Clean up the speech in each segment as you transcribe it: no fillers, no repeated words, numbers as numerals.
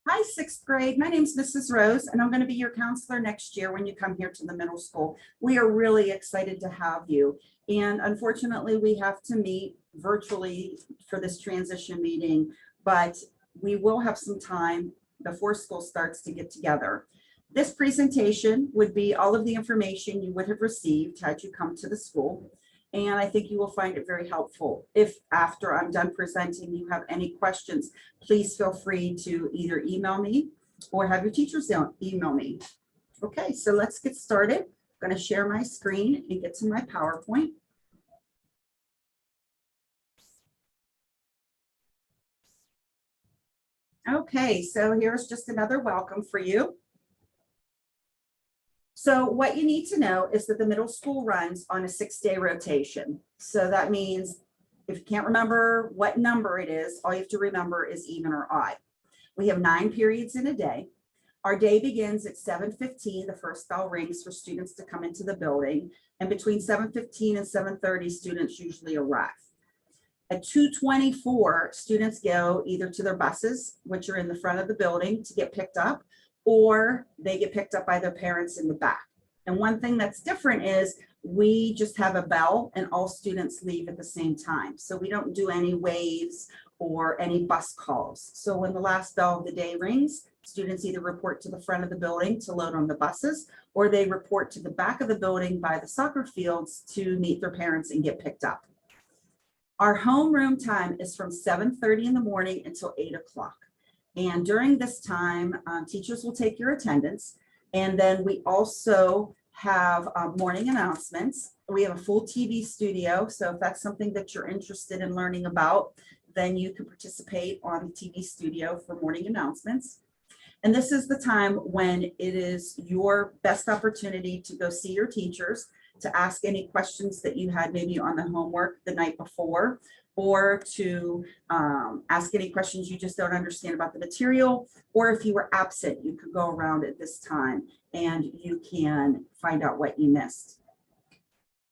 Hi, sixth grade. My name is Mrs. Rose, and I'm going to be your counselor next year when you come here to the middle school. We are really excited to have you. And unfortunately, we have to meet virtually for this transition meeting, but we will have some time before school starts to get together. This presentation would be all of the information you would have received had you come to the school. And I think you will find it very helpful. If after I'm done presenting, you have any questions, please feel free to either email me or have your teachers email me. Okay, so let's get started. I'm going to share my screen and get to my PowerPoint. Okay, so here's just another welcome for you. So what you need to know is that the middle school runs on a 6-day rotation. So that means if you can't remember what number it is, all you have to remember is even or odd. We have 9 periods in a day. Our day begins at 7:15. The first bell rings for students to come into the building. And between 7:15 and 7:30, students usually arrive. At 2:24, students go either to their buses, which are in the front of the building, to get picked up, or they get picked up by their parents in the back. And one thing that's different is we just have a bell and all students leave at the same time. So we don't do any waves or any bus calls. So when the last bell of the day rings, students either report to the front of the building to load on the buses, or they report to the back of the building by the soccer fields to meet their parents and get picked up. Our homeroom time is from 7:30 in the morning until 8 o'clock. And during this time, teachers will take your attendance. And then we also have morning announcements. We have a full TV studio. So if that's something that you're interested in learning about, then you can participate on the TV studio for morning announcements. And this is the time when it is your best opportunity to go see your teachers, to ask any questions that you had maybe on the homework the night before, or to ask any questions you just don't understand about the material, or if you were absent, you could go around at this time and you can find out what you missed.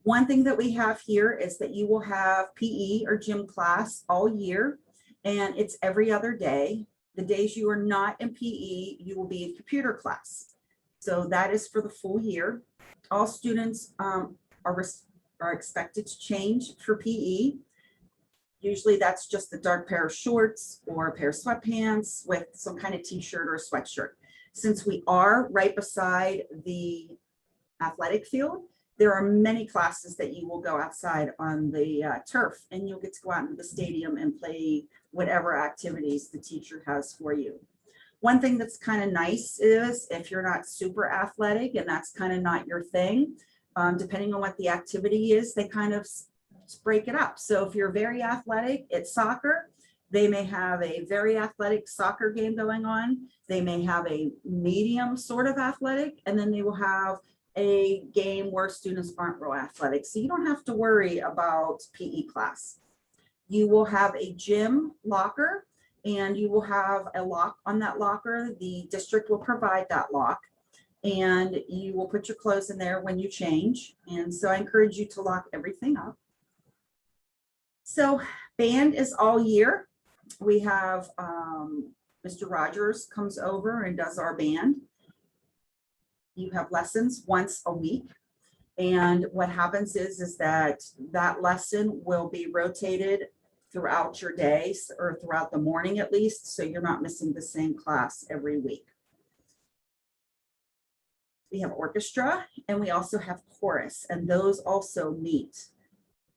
One thing that we have here is that you will have PE or gym class all year, and it's every other day. The days you are not in PE, you will be in computer class. So that is for the full year. All students are expected to change for PE. Usually that's just a dark pair of shorts or a pair of sweatpants with some kind of t-shirt or sweatshirt. Since we are right beside the athletic field, there are many classes that you will go outside on the turf, and you'll get to go out into the stadium and play whatever activities the teacher has for you. One thing that's kind of nice is if you're not super athletic and that's kind of not your thing, depending on what the activity is, they kind of break it up. So if you're very athletic at soccer, they may have a very athletic soccer game going on. They may have a medium sort of athletic, and then they will have a game where students aren't real athletic. So you don't have to worry about PE class. You will have a gym locker, and you will have a lock on that locker. The district will provide that lock, and you will put your clothes in there when you change. And so I encourage you to lock everything up. So band is all year. We have Mr. Rogers comes over and does our band. You have lessons once a week. And what happens is that lesson will be rotated throughout your days, or throughout the morning at least, so you're not missing the same class every week. We have orchestra, and we also have chorus, and those also meet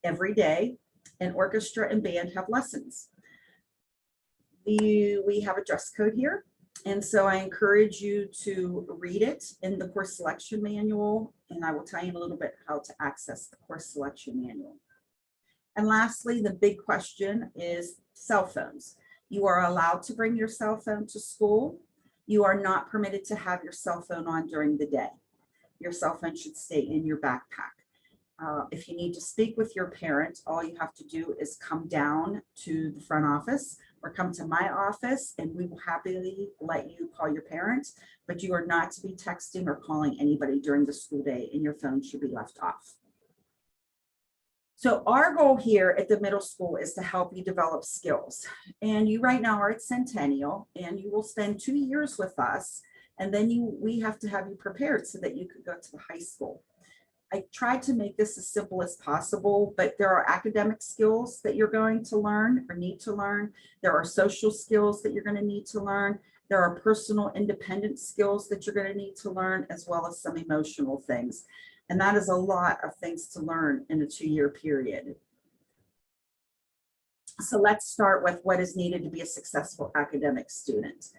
every day, and orchestra and band have lessons. We have a dress code here, and so I encourage you to read it in the course selection manual, and I will tell you a little bit how to access the course selection manual. And lastly, the big question is cell phones. You are allowed to bring your cell phone to school. You are not permitted to have your cell phone on during the day. Your cell phone should stay in your backpack. If you need to speak with your parent, all you have to do is come down to the front office or come to my office, and we will happily let you call your parent, but you are not to be texting or calling anybody during the school day, and your phone should be left off. So our goal here at the middle school is to help you develop skills. And you right now are at Centennial, and you will spend 2 years with us. And then we have to have you prepared so that you could go to the high school. I tried to make this as simple as possible, but there are academic skills that you're going to learn or need to learn. There are social skills that you're going to need to learn. There are personal independent skills that you're going to need to learn, as well as some emotional things. And that is a lot of things to learn in a 2-year period. So let's start with what is needed to be a successful academic student.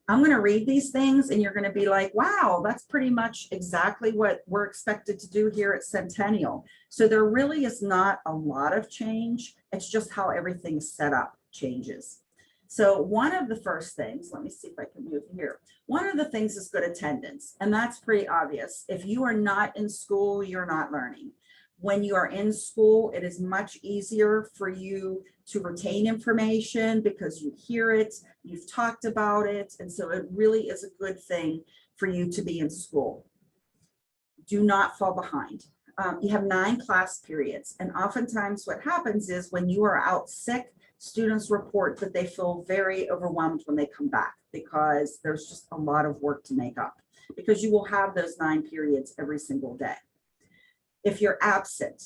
I'm going to read these things and you're going to be like, wow, that's pretty much exactly what we're expected to do here at Centennial. So there really is not a lot of change. It's just how everything is set up changes. So one of the first things, let me see if I can move here. One of the things is good attendance, and that's pretty obvious. If you are not in school, you're not learning. When you are in school, it is much easier for you to retain information because you hear it, you've talked about it, and so it really is a good thing for you to be in school. Do not fall behind. You have 9 class periods, and oftentimes what happens is when you are out sick, students report that they feel very overwhelmed when they come back because there's just a lot of work to make up, because you will have those 9 periods every single day. If you're absent,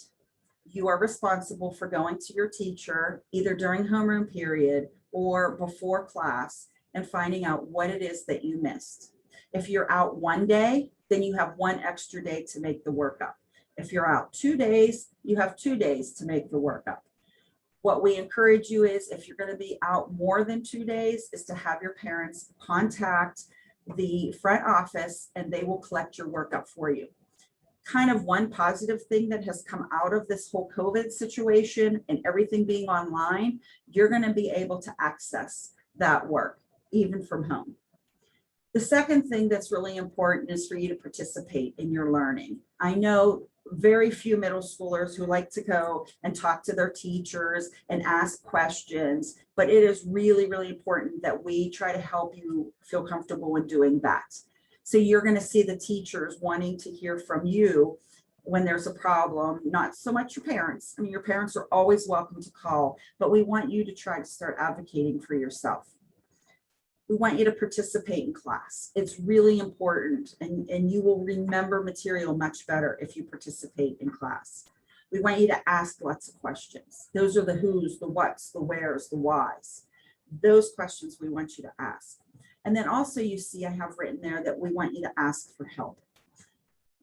you are responsible for going to your teacher either during homeroom period or before class and finding out what it is that you missed. If you're out 1 day, then you have 1 extra day to make the work up. If you're out 2 days, you have 2 days to make the work up. What we encourage you is, if you're going to be out more than 2 days, is to have your parents contact the front office and they will collect your work up for you. Kind of one positive thing that has come out of this whole COVID situation and everything being online, you're going to be able to access that work even from home. The second thing that's really important is for you to participate in your learning. I know very few middle schoolers who like to go and talk to their teachers and ask questions, but it is really, really important that we try to help you feel comfortable in doing that. So you're going to see the teachers wanting to hear from you when there's a problem, not so much your parents. I mean, your parents are always welcome to call, but we want you to try to start advocating for yourself. We want you to participate in class. It's really important, and you will remember material much better if you participate in class. We want you to ask lots of questions. Those are the who's, the what's, the where's, the why's. Those questions we want you to ask. And then also you see I have written there that we want you to ask for help.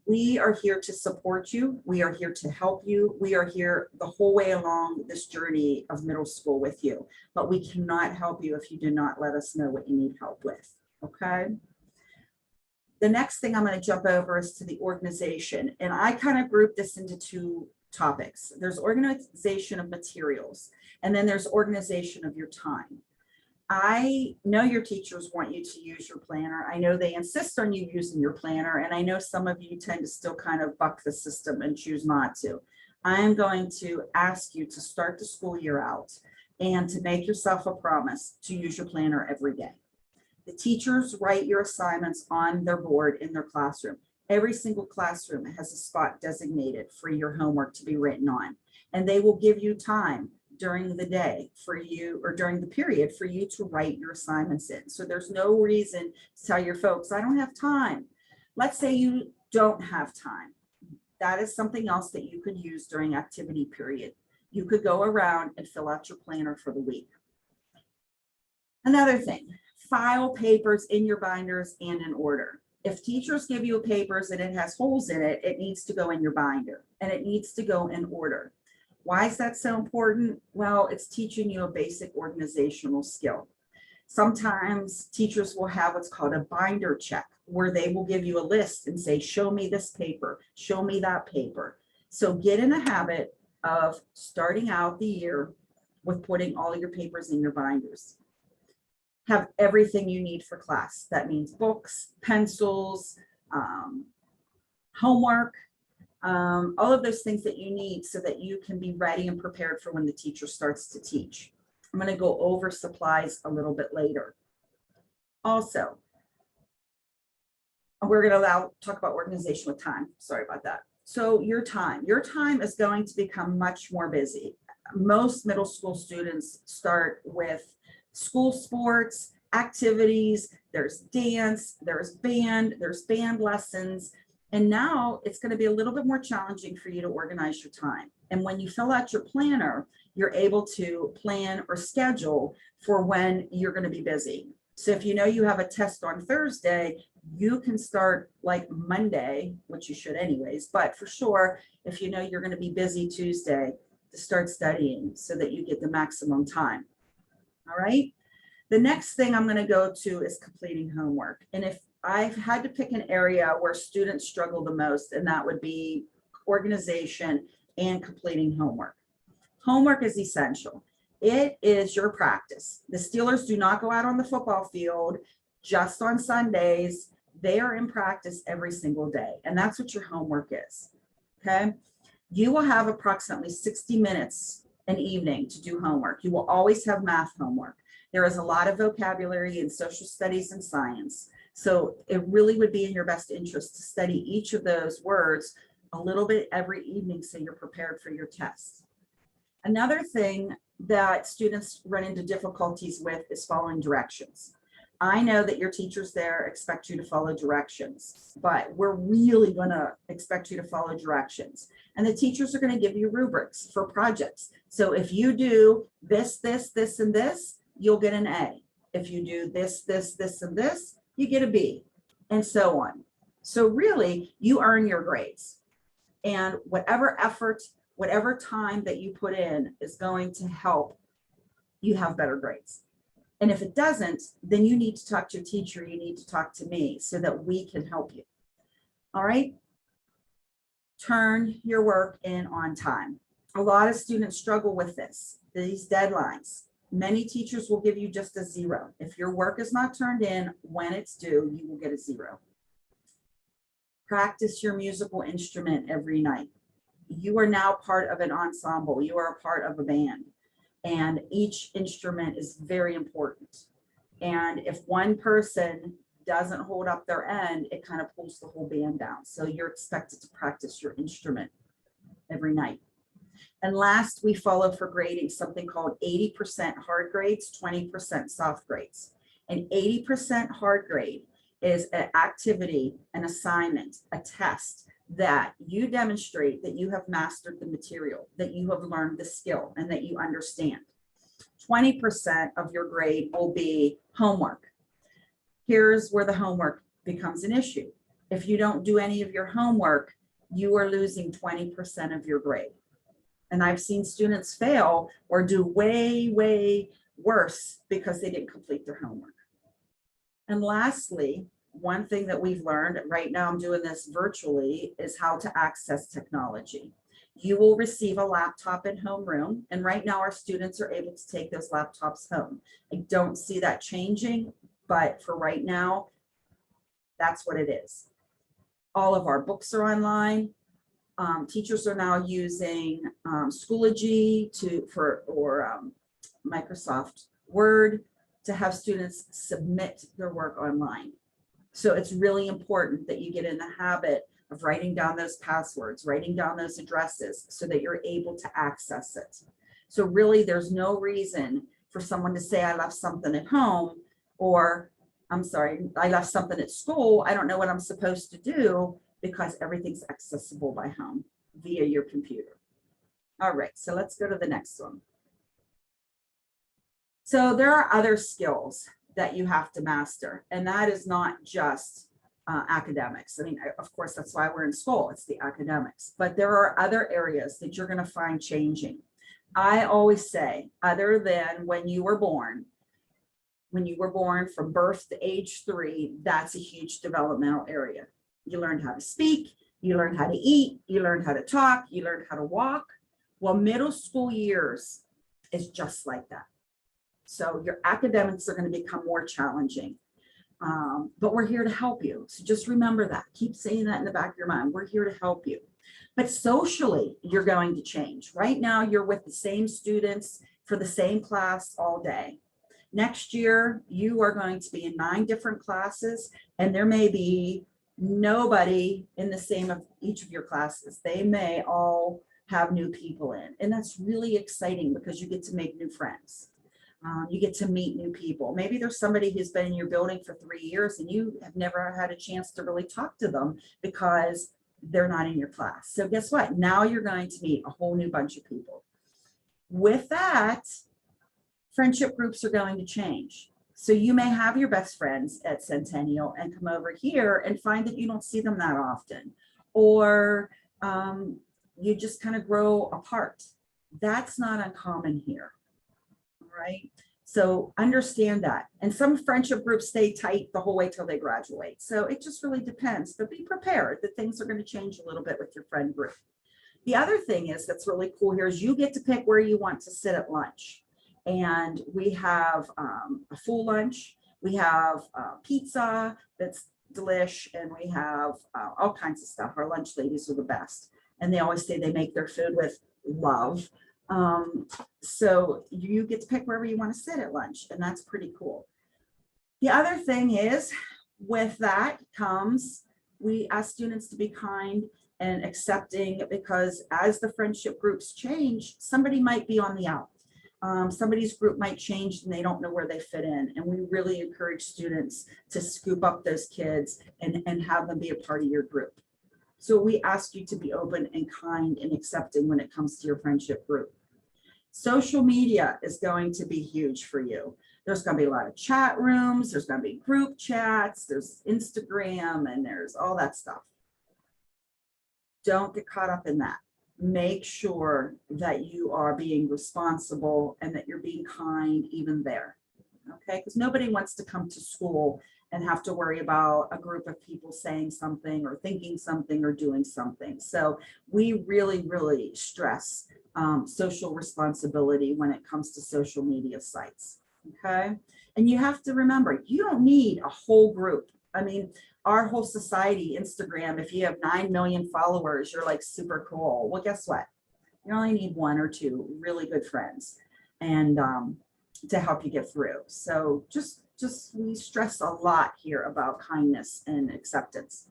We are here to support you. We are here to help you. We are here the whole way along this journey of middle school with you, but we cannot help you if you do not let us know what you need help with, okay? The next thing I'm going to jump over is to the organization, and I kind of group this into 2 topics. There's organization of materials, and then there's organization of your time. I know your teachers want you to use your planner. I know they insist on you using your planner, and I know some of you tend to still kind of buck the system and choose not to. I'm going to ask you to start the school year out and to make yourself a promise to use your planner every day. The teachers write your assignments on their board in their classroom. Every single classroom has a spot designated for your homework to be written on, and they will give you time during the day for you, or during the period for you to write your assignments in. So there's no reason to tell your folks, I don't have time. Let's say you don't have time. That is something else that you could use during activity period. You could go around and fill out your planner for the week. Another thing, file papers in your binders and in order. If teachers give you papers and it has holes in it, it needs to go in your binder and it needs to go in order. Why is that so important? Well, it's teaching you a basic organizational skill. Sometimes teachers will have what's called a binder check, where they will give you a list and say, show me this paper, show me that paper. So get in the habit of starting out the year with putting all your papers in your binders. Have everything you need for class. That means books, pencils, homework, all of those things that you need so that you can be ready and prepared for when the teacher starts to teach. I'm going to go over supplies a little bit later. Also, we're going to talk about organization with time. Sorry about that. So your time is going to become much more busy. Most middle school students start with school sports, activities, there's dance, there's band lessons. And now it's going to be a little bit more challenging for you to organize your time. And when you fill out your planner, you're able to plan or schedule for when you're going to be busy. So if you know you have a test on Thursday, you can start like Monday, which you should anyways, but for sure, if you know you're going to be busy Tuesday, to start studying so that you get the maximum time. All right. The next thing I'm going to go to is completing homework. And if I've had to pick an area where students struggle the most, and that would be organization and completing homework. Homework is essential. It is your practice. The Steelers do not go out on the football field just on Sundays. They are in practice every single day. And that's what your homework is. Okay. You will have approximately 60 minutes an evening to do homework. You will always have math homework. There is a lot of vocabulary in social studies and science. So it really would be in your best interest to study each of those words a little bit every evening so you're prepared for your tests. Another thing that students run into difficulties with is following directions. I know that your teachers there expect you to follow directions, but we're really going to expect you to follow directions. And the teachers are going to give you rubrics for projects. So if you do this, and this, you'll get an A. If you do this, and this, you get a B, and so on. So really, you earn your grades. And whatever effort, whatever time that you put in is going to help you have better grades. And if it doesn't, then you need to talk to your teacher. You need to talk to me so that we can help you. All right. Turn your work in on time. A lot of students struggle with this, these deadlines. Many teachers will give you just a 0. If your work is not turned in when it's due, you will get a 0. Practice your musical instrument every night. You are now part of an ensemble. You are a part of a band. And each instrument is very important. And if one person doesn't hold up their end, it kind of pulls the whole band down. So you're expected to practice your instrument every night. And last, we follow for grading something called 80% hard grades, 20% soft grades. And 80% hard grade is an activity, an assignment, a test that you demonstrate that you have mastered the material, that you have learned the skill, and that you understand. 20% of your grade will be homework. Here's where the homework becomes an issue. If you don't do any of your homework, you are losing 20% of your grade. And I've seen students fail or do way, way worse because they didn't complete their homework. And lastly, one thing that we've learned, right now I'm doing this virtually, is how to access technology. You will receive a laptop in homeroom, and right now our students are able to take those laptops home. I don't see that changing, but for right now, that's what it is. All of our books are online. Teachers are now using Schoology or Microsoft Word to have students submit their work online. So it's really important that you get in the habit of writing down those passwords, writing down those addresses so that you're able to access it. So really, there's no reason for someone to say, I left something at home, or I'm sorry, I left something at school. I don't know what I'm supposed to do, because everything's accessible by home via your computer. All right, so let's go to the next one. So there are other skills that you have to master, and that is not just academics. I mean, of course, that's why we're in school, it's the academics, but there are other areas that you're gonna find changing. I always say, other than when you were born from birth to age 3, that's a huge developmental area. You learned how to speak, you learned how to eat, you learned how to talk, you learned how to walk. Well, middle school years is just like that. So your academics are going to become more challenging, but we're here to help you. So just remember that. Keep saying that in the back of your mind. We're here to help you. But socially, you're going to change. Right now, you're with the same students for the same class all day. Next year, you are going to be in 9 different classes, and there may be nobody in the same of each of your classes. They may all have new people in, and that's really exciting because you get to make new friends. You get to meet new people. Maybe there's somebody who's been in your building for 3 years and you have never had a chance to really talk to them because they're not in your class. So guess what? Now you're going to meet a whole new bunch of people. With that, friendship groups are going to change. So you may have your best friends at Centennial and come over here and find that you don't see them that often, or you just kind of grow apart. That's not uncommon here. Right? So understand that. And some friendship groups stay tight the whole way till they graduate. So it just really depends, but be prepared that things are going to change a little bit with your friend group. The other thing is that's really cool here is you get to pick where you want to sit at lunch. And we have a full lunch. We have pizza that's delish, and we have all kinds of stuff. Our lunch ladies are the best. And they always say they make their food with love. So you get to pick wherever you want to sit at lunch, and that's pretty cool. The other thing is, with that comes, we ask students to be kind and accepting, because as the friendship groups change, somebody might be on the out. Somebody's group might change and they don't know where they fit in. And we really encourage students to scoop up those kids and have them be a part of your group. So we ask you to be open and kind and accepting when it comes to your friendship group. Social media is going to be huge for you. There's going to be a lot of chat rooms. There's going to be group chats. There's Instagram, and there's all that stuff. Don't get caught up in that. Make sure that you are being responsible and that you're being kind even there. Okay, because nobody wants to come to school and have to worry about a group of people saying something or thinking something or doing something. So we really, really stress social responsibility when it comes to social media sites. Okay, and you have to remember, you don't need a whole group. I mean, our whole society, Instagram, if you have 9 million followers, you're like super cool. Well, guess what? You only need 1 or 2 really good friends and to help you get through. So just we stress a lot here about kindness and acceptance.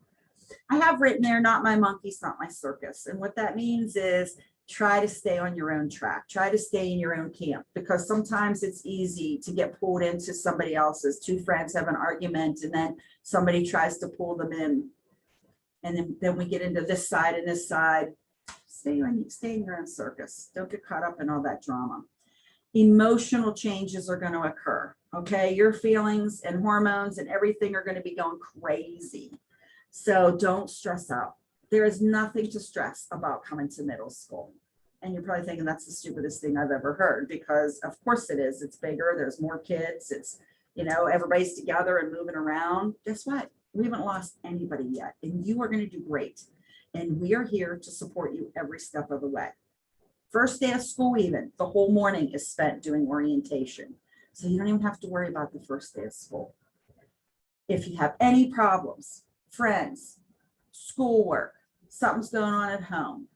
I have written there, not my monkeys, not my circus. And what that means is try to stay on your own track. Try to stay in your own camp, because sometimes it's easy to get pulled into somebody else's. 2 friends have an argument and then somebody tries to pull them in. And then we get into this side and this side. Stay in your own circus. Don't get caught up in all that drama. Emotional changes are going to occur. Okay, your feelings and hormones and everything are going to be going crazy. So don't stress out. There is nothing to stress about coming to middle school. And you're probably thinking that's the stupidest thing I've ever heard, because of course it is. It's bigger. There's more kids. It's, you know, everybody's together and moving around. Guess what? We haven't lost anybody yet, and you are going to do great. And we are here to support you every step of the way. First day of school, even the whole morning is spent doing orientation. So you don't even have to worry about the first day of school. If you have any problems, friends, schoolwork, something's going on at home,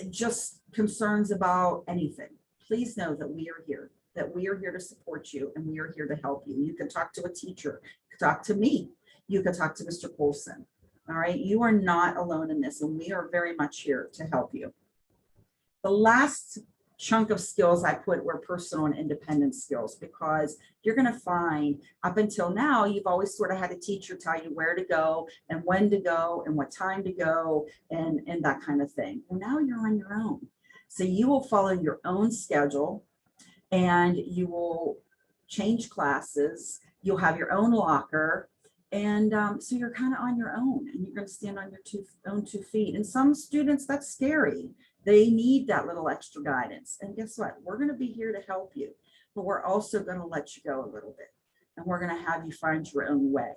just concerns about anything, please know that we are here, to support you, and we are here to help you. You can talk to a teacher, you can talk to me, you can talk to Mr. Coulson. All right, you are not alone in this, and we are very much here to help you. The last chunk of skills I put were personal and independent skills, because you're going to find up until now, you've always sort of had a teacher tell you where to go and when to go and what time to go and that kind of thing. Well, now you're on your own. So you will follow your own schedule, and you will change classes. You'll have your own locker. And so you're kind of on your own, and you're going to stand on your own 2 feet. And some students, that's scary. They need that little extra guidance. And guess what? We're going to be here to help you, but we're also going to let you go a little bit, and we're going to have you find your own way.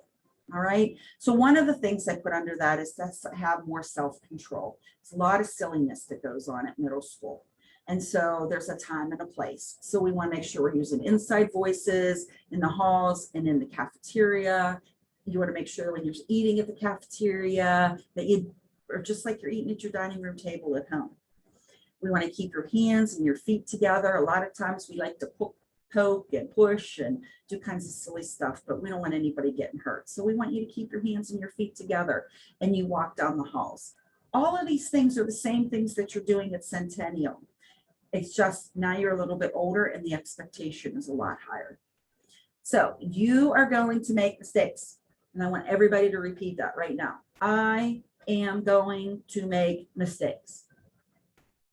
All right. So one of the things I put under that is to have more self-control. There's a lot of silliness that goes on at middle school. And so there's a time and a place. So we want to make sure we're using inside voices in the halls and in the cafeteria. You want to make sure when you're eating at the cafeteria that you are just like you're eating at your dining room table at home. We want to keep your hands and your feet together. A lot of times we like to poke and push and do kinds of silly stuff, but we don't want anybody getting hurt. So we want you to keep your hands and your feet together and you walk down the halls. All of these things are the same things that you're doing at Centennial. It's just now you're a little bit older and the expectation is a lot higher. So you are going to make mistakes. And I want everybody to repeat that right now. I am going to make mistakes.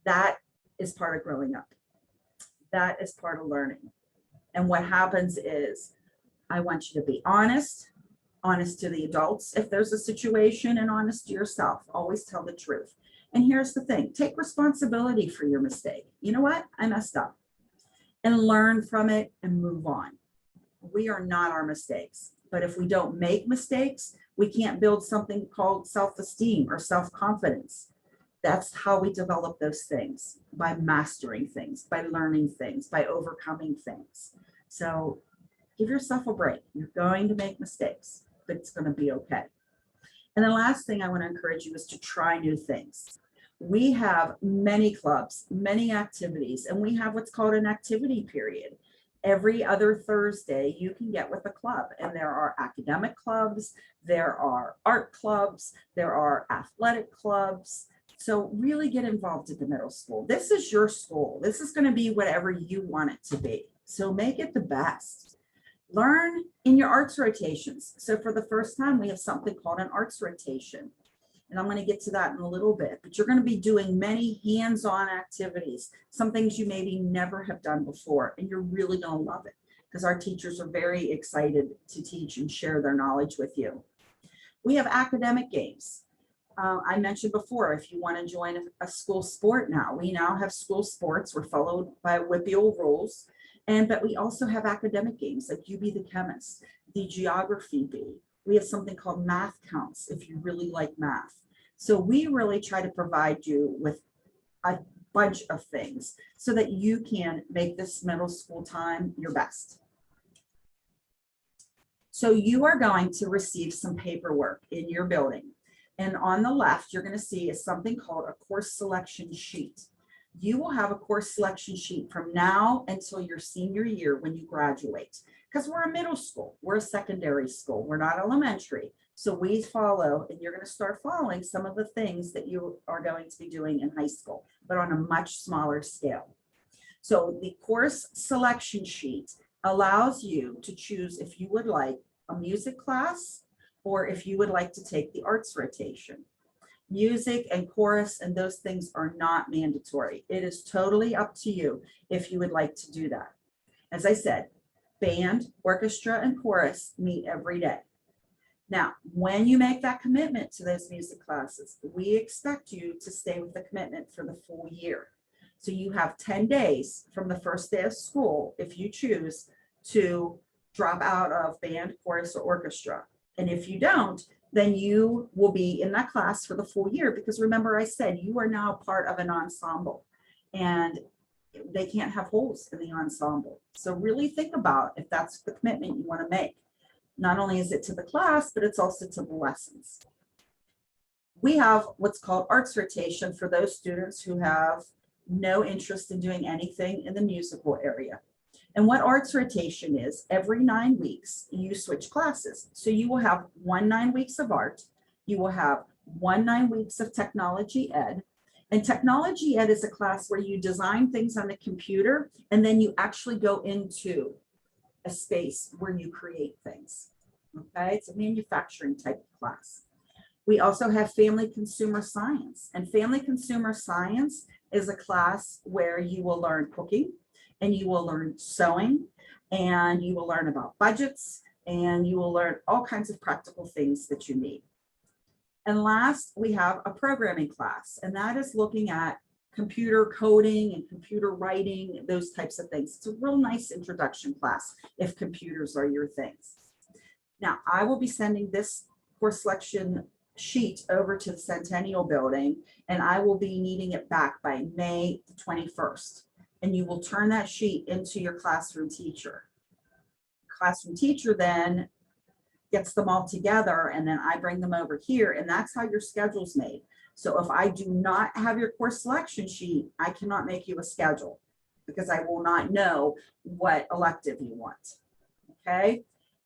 That is part of growing up. That is part of learning. And what happens is I want you to be honest to the adults if there's a situation, and honest to yourself. Always tell the truth. And here's the thing, take responsibility for your mistake. You know what? I messed up. And learn from it and move on. We are not our mistakes. But if we don't make mistakes, we can't build something called self-esteem or self-confidence. That's how we develop those things, by mastering things, by learning things, by overcoming things. So give yourself a break. You're going to make mistakes, but it's going to be okay. And the last thing I want to encourage you is to try new things. We have many clubs, many activities, and we have what's called an activity period. Every other Thursday, you can get with a club, and there are academic clubs, there are art clubs, there are athletic clubs. So really get involved at the middle school. This is your school. This is going to be whatever you want it to be. So make it the best. Learn in your arts rotations. So for the first time, we have something called an arts rotation. And I'm going to get to that in a little bit, but you're going to be doing many hands-on activities, some things you maybe never have done before, and you're really going to love it because our teachers are very excited to teach and share their knowledge with you. We have academic games. I mentioned before, if you want to join a school sport now, we now have school sports. We're followed with the old rules. But we also have academic games like You Be the Chemist, the Geography Bee. We have something called Math Counts if you really like math. So we really try to provide you with a bunch of things so that you can make this middle school time your best. So you are going to receive some paperwork in your building. And on the left, you're going to see is something called a course selection sheet. You will have a course selection sheet from now until your senior year when you graduate, because we're a middle school, we're a secondary school, we're not elementary. So we follow, and you're going to start following some of the things that you are going to be doing in high school, but on a much smaller scale. So the course selection sheet allows you to choose if you would like a music class or if you would like to take the arts rotation. Music and chorus and those things are not mandatory. It is totally up to you if you would like to do that. As I said, band, orchestra, and chorus meet every day. Now, when you make that commitment to those music classes, we expect you to stay with the commitment for the full year. So you have 10 days from the first day of school, if you choose, to drop out of band, chorus, or orchestra. And if you don't, then you will be in that class for the full year, because remember I said you are now part of an ensemble and they can't have holes in the ensemble. So really think about if that's the commitment you want to make. Not only is it to the class, but it's also to the lessons. We have what's called arts rotation for those students who have no interest in doing anything in the musical area. And what arts rotation is, every 9 weeks, you switch classes. So you will have 1 9 weeks of art. You will have 1 9 weeks of technology ed. And technology ed is a class where you design things on the computer, and then you actually go into a space where you create things. Okay, it's a manufacturing type of class. We also have family consumer science. And family consumer science is a class where you will learn cooking, and you will learn sewing, and you will learn about budgets, and you will learn all kinds of practical things that you need. And last, we have a programming class, and that is looking at computer coding and computer writing, those types of things. It's a real nice introduction class if computers are your things. Now, I will be sending this course selection sheet over to the Centennial building, and I will be needing it back by May 21st. And you will turn that sheet into your classroom teacher. Classroom teacher then gets them all together, and then I bring them over here, and that's how your schedule's made. So if I do not have your course selection sheet, I cannot make you a schedule. because I will not know what elective you want. Okay.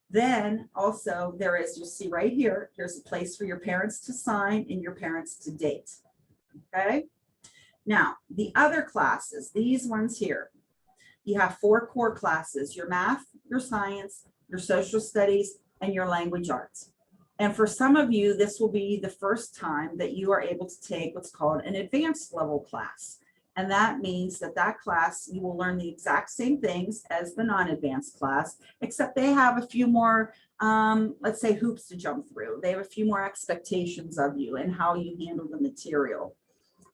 Then also there is, you'll see right here, here's a place for your parents to sign and your parents to date. Okay. Now, the other classes, these ones here, you have 4 core classes: your math, your science, your social studies, and your language arts. And for some of you, this will be the first time that you are able to take what's called an advanced level class. And that means that that class, you will learn the exact same things as the non-advanced class, except they have a few more, let's say, hoops to jump through. They have a few more expectations of you and how you handle the material.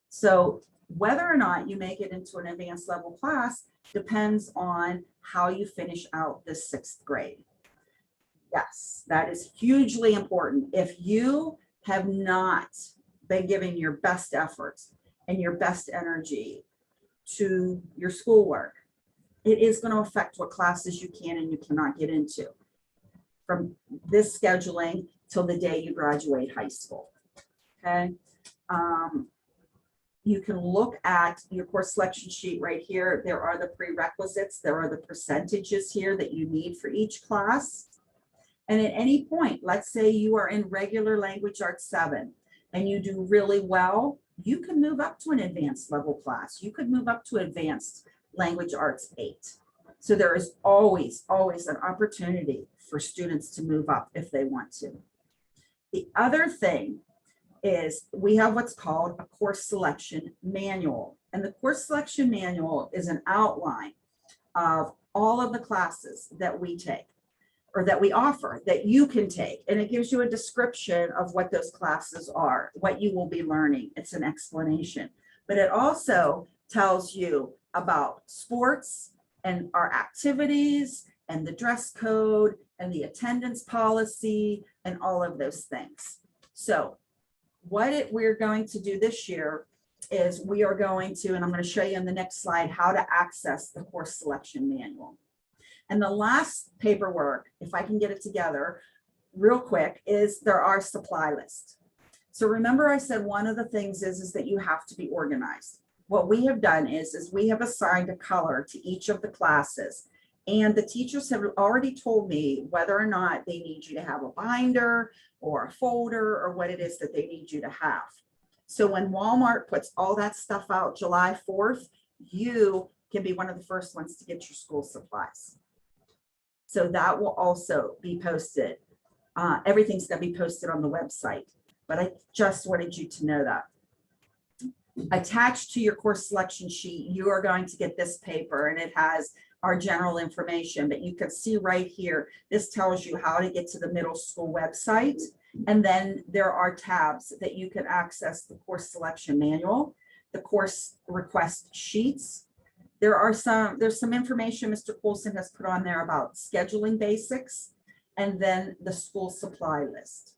So whether or not you make it into an advanced level class depends on how you finish out this 6th grade. Yes, that is hugely important. If you have not been giving your best efforts and your best energy to your schoolwork, it is going to affect what classes you can and you cannot get into from this scheduling till the day you graduate high school. Okay. You can look at your course selection sheet right here. There are the prerequisites. There are the percentages here that you need for each class. And at any point, let's say you are in regular language arts 7 and you do really well, you can move up to an advanced level class. You could move up to advanced language arts 8. So there is always an opportunity for students to move up if they want to. The other thing is we have what's called a course selection manual. And the course selection manual is an outline of all of the classes that we take or that we offer that you can take. And it gives you a description of what those classes are, what you will be learning. It's an explanation, but it also tells you about sports and our activities and the dress code and the attendance policy and all of those things. So what we're going to do this year is we are going to, and I'm going to show you on the next slide, how to access the course selection manual. And the last paperwork, if I can get it together real quick, is there are supply lists. So remember I said one of the things is that you have to be organized. What we have done is we have assigned a color to each of the classes. And the teachers have already told me whether or not they need you to have a binder or a folder or what it is that they need you to have. So when Walmart puts all that stuff out July 4th, you can be one of the first ones to get your school supplies. So that will also be posted. Everything's going to be posted on the website, but I just wanted you to know that. Attached to your course selection sheet, you are going to get this paper, and it has our general information, but you can see right here, this tells you how to get to the middle school website. And then there are tabs that you can access the course selection manual, the course request sheets. There's some information Mr. Coulson has put on there about scheduling basics, and then the school supply list.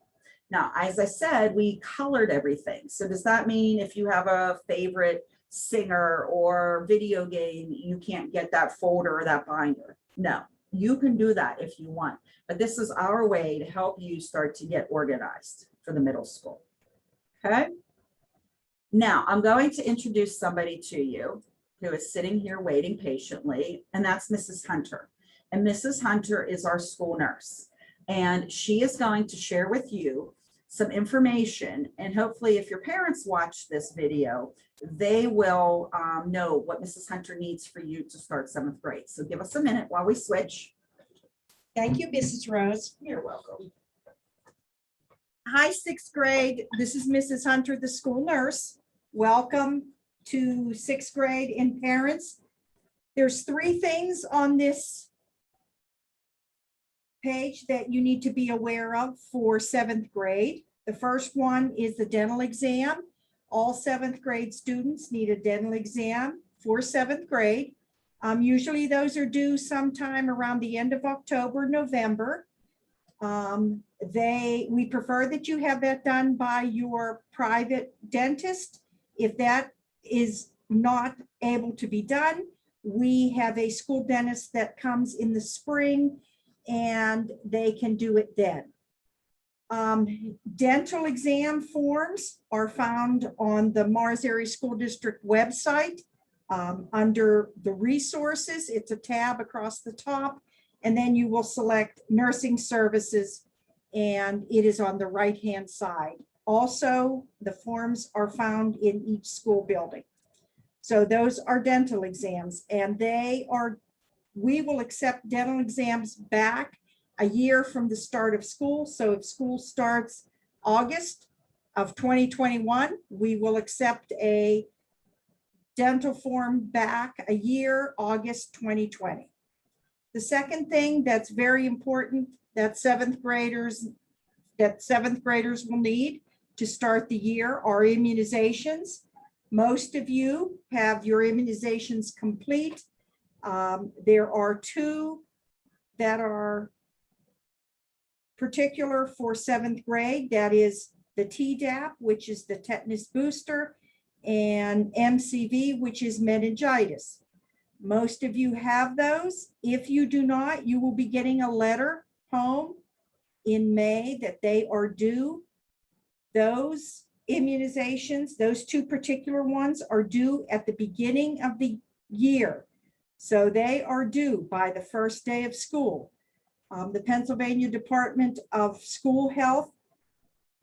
Now, as I said, we colored everything. So does that mean if you have a favorite singer or video game, you can't get that folder or that binder? No, you can do that if you want, but this is our way to help you start to get organized for the middle school. Okay. Now I'm going to introduce somebody to you who is sitting here waiting patiently, and that's Mrs. Hunter. And Mrs. Hunter is our school nurse, and she is going to share with you some information, and hopefully if your parents watch this video, they will know what Mrs. Hunter needs for you to start 7th grade. So give us a minute while we switch. Thank you, Mrs. Rose. You're welcome. Hi, 6th grade. This is Mrs. Hunter, the school nurse. Welcome to 6th grade and parents. There's 3 things on this page that you need to be aware of for 7th grade. The first one is the dental exam. All 7th grade students need a dental exam for 7th grade. Usually those are due sometime around the end of October, November. We prefer that you have that done by your private dentist. If that is not able to be done, we have a school dentist that comes in the spring and they can do it then. Dental exam forms are found on the Mars Area School District website. Under the resources, it's a tab across the top, and then you will select nursing services, and it is on the right-hand side. Also, the forms are found in each school building. So those are dental exams, and we will accept dental exams back a year from the start of school. So if school starts August of 2021, we will accept a dental form back a year, August 2020. The second thing that's very important that seventh graders will need to start the year are immunizations. Most of you have your immunizations complete. There are two that are particular for seventh grade. That is the Tdap, which is the tetanus booster, and MCV, which is meningitis. Most of you have those. If you do not, you will be getting a letter home in May that they are due. Those immunizations, those two particular ones, are due at the beginning of the year. So they are due by the first day of school. The Pennsylvania Department of School Health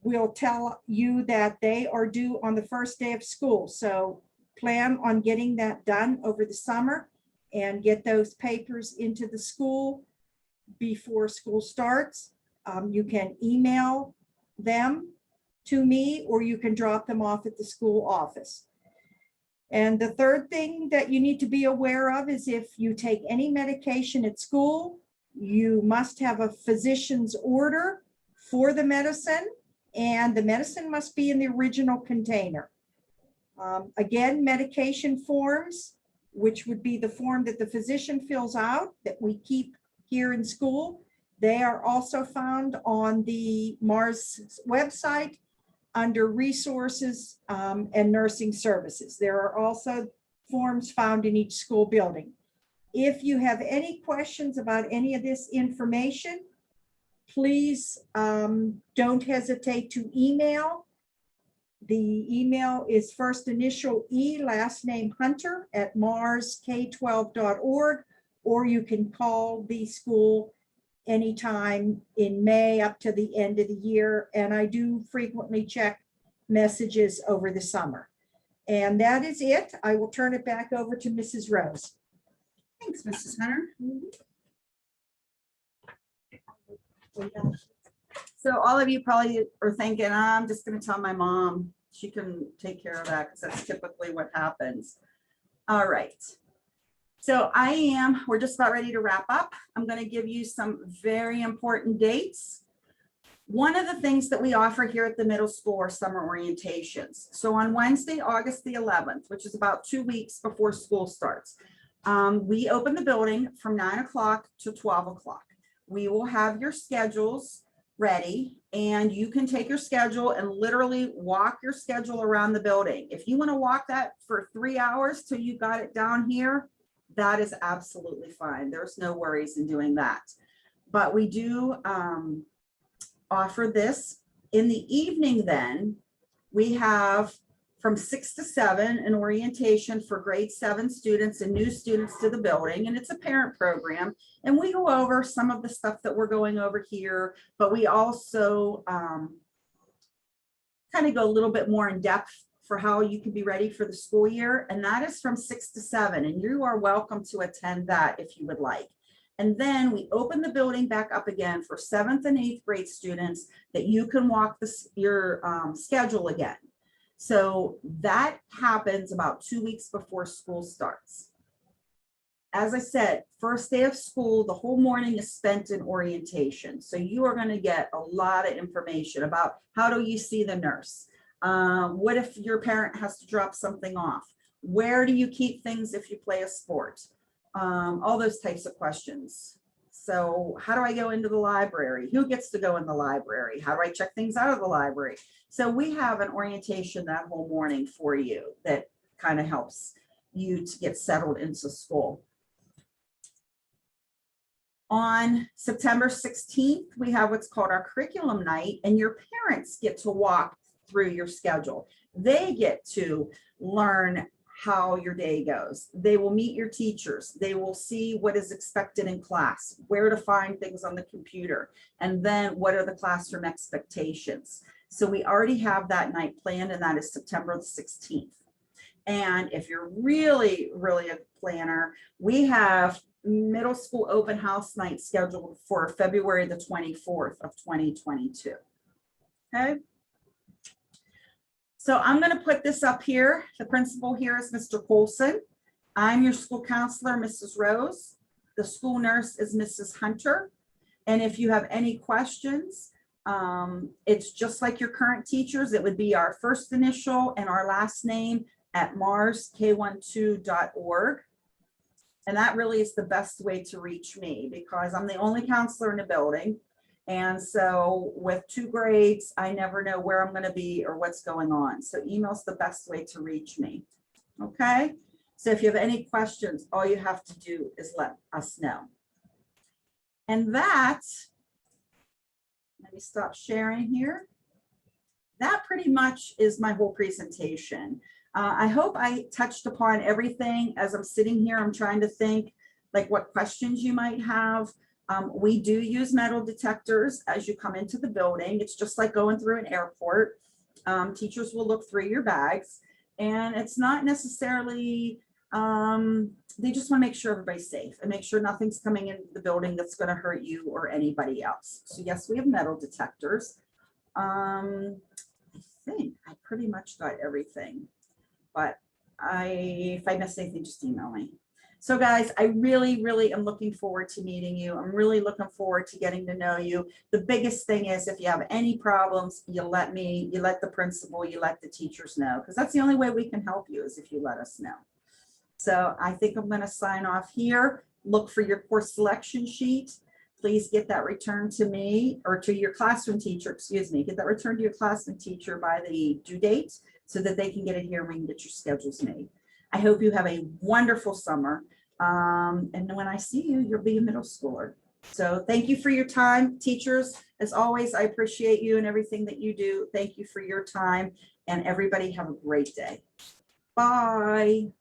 will tell you that they are due on the first day of school. So plan on getting that done over the summer and get those papers into the school before school starts. You can email them to me, or you can drop them off at the school office. And the third thing that you need to be aware of is if you take any medication at school, you must have a physician's order for the medicine, and the medicine must be in the original container. Again, medication forms, which would be the form that the physician fills out that we keep here in school, they are also found on the Mars website under resources and nursing services. There are also forms found in each school building. If you have any questions about any of this information, please don't hesitate to email. The email is first initial E, last name Hunter at marsk12.org, or you can call the school anytime in May up to the end of the year. And I do frequently check messages over the summer. And that is it. I will turn it back over to Mrs. Rose. Thanks, Mrs. Hunter. So all of you probably are thinking, I'm just going to tell my mom. She can take care of that because that's typically what happens. All right. So we're just about ready to wrap up. I'm going to give you some very important dates. One of the things that we offer here at the middle school are summer orientations. So on Wednesday, August the 11th, which is about 2 weeks before school starts, we open the building from 9 o'clock to 12 o'clock. We will have your schedules ready, and you can take your schedule and literally walk your schedule around the building. If you want to walk that for 3 hours till you got it down here, that is absolutely fine. There's no worries in doing that. But we do offer this in the evening. Then we have from 6 to 7 an orientation for grade 7 students and new students to the building. And it's a parent program. And we go over some of the stuff that we're going over here, but we also kind of go a little bit more in depth for how you can be ready for the school year. And that is from 6 to 7. And you are welcome to attend that if you would like. And then we open the building back up again for 7th and 8th grade students that you can walk your schedule again. So that happens about 2 weeks before school starts. As I said, first day of school, the whole morning is spent in orientation. So you are going to get a lot of information about how do you see the nurse? What if your parent has to drop something off? Where do you keep things if you play a sport? All those types of questions. So how do I go into the library? Who gets to go in the library? How do I check things out of the library? So we have an orientation that whole morning for you that kind of helps you to get settled into school. On September 16th, we have what's called our curriculum night, and your parents get to walk through your schedule. They get to learn how your day goes. They will meet your teachers. They will see what is expected in class, where to find things on the computer, and then what are the classroom expectations. So we already have that night planned, and that is September the 16th. And if you're really, really a planner, we have middle school open house night scheduled for February the 24th of 2022. Okay. So I'm going to put this up here. The principal here is Mr. Colson. I'm your school counselor, Mrs. Rose. The school nurse is Mrs. Hunter. And if you have any questions, it's just like your current teachers. It would be our first initial and our last name at marsk12.org. And that really is the best way to reach me because I'm the only counselor in the building. And so with 2 grades, I never know where I'm going to be or what's going on. So email's the best way to reach me. Okay. So if you have any questions, all you have to do is let us know. And that, let me stop sharing here. That pretty much is my whole presentation. I hope I touched upon everything. As I'm sitting here, I'm trying to think like what questions you might have. We do use metal detectors as you come into the building. It's just like going through an airport. Teachers will look through your bags, and it's not necessarily, they just want to make sure everybody's safe and make sure nothing's coming into the building that's going to hurt you or anybody else. So yes, we have metal detectors. I think I pretty much got everything, but if I missed anything, just email me. So guys, I really, really am looking forward to meeting you. I'm really looking forward to getting to know you. The biggest thing is if you have any problems, you let me, you let the principal, you let the teachers know, because that's the only way we can help you is if you let us know. So I think I'm going to sign off here. Look for your course selection sheet. Please get that returned to me or to your classroom teacher, excuse me, get that returned to your classroom teacher by the due date so that they can get it here and we can get your schedules made. I hope you have a wonderful summer. And when I see you, you'll be a middle schooler. So thank you for your time, teachers. As always, I appreciate you and everything that you do. Thank you for your time, and everybody have a great day. Bye.